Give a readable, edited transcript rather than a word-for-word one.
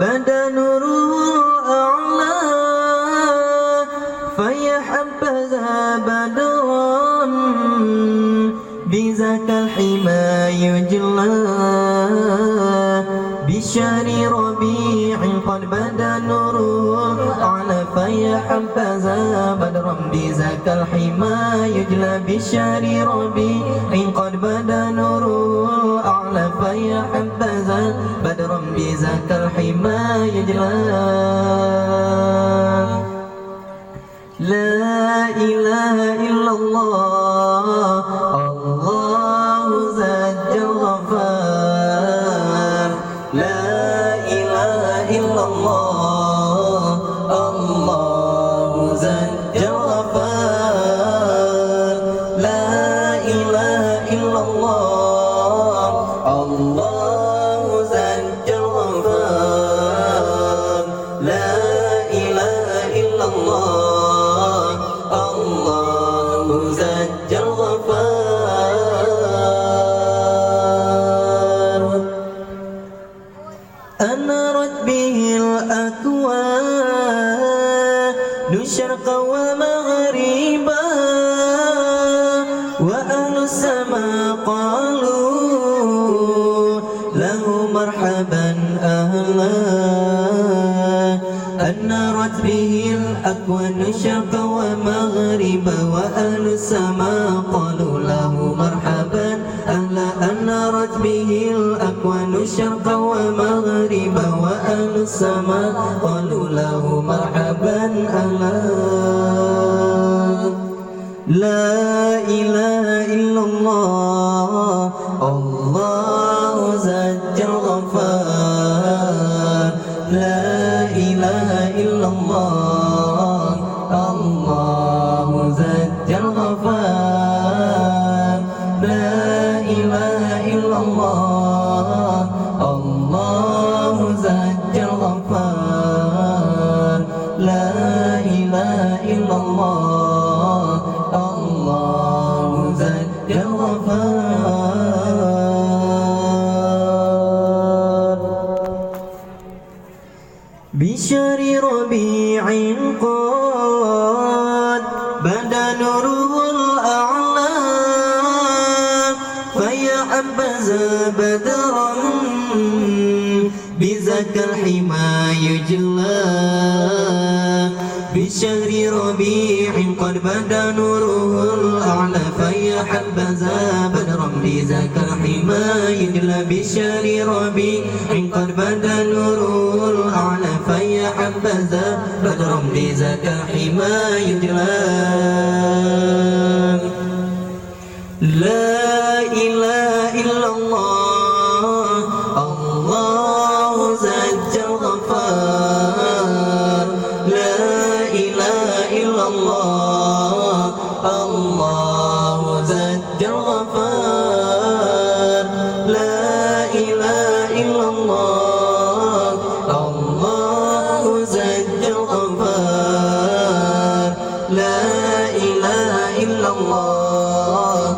بدا نوره أعلى فيا حبذا بدرا بذاك الحمى يجلى بشهر ربيع قد بدا نوره أعلى فيا حبذا بدرا بذاك الحمى يجلى بشهر ربيع قد بدا نوره أعلى فيا حبذا بدرا بذاك الحمى يجلى لا إله إلا الله الله ذا الغفار لا إله إلا الله الله ذا الغفار لا إله إلا الله الله ذا الغفار لا إله إلا الله الله ذا الغفار أنارت به الأكوان شرقا ومغربا وأهل السماء قالوا له مرحبا أهلا أنارت به الأكوان شرقا ومغربا وأهل السماء قالوا له مرحبا أهلا أنارت به الأكوان شرقا ومغربا وأهل السماء قالوا له مرحبا أهلا لا إله إلا الله الله ذا الغفار لا إله إلا الله الله ذا الغفار لا إله إلا الله الله ذا الغفار لا إله إلا الله الله ذا الغفار بشهر ربيع قد بدا نوره الأعلى فيا حبذا بدرا بذاك الحمى يجلى بشهر ربيع قد بدا نوره الأعلى فيا حبذا بدرا بذاك الحمى يجلى بشهر ربيع قد بدا نوره الأعلى فيا حبذا بدرا بذاك الحمى يجلى لا إله إلا الله الله ذا الغفار لا إله إلا الله الله ذا الغفار لا إله إلا الله الله ذا الغفار لا إله إلا الله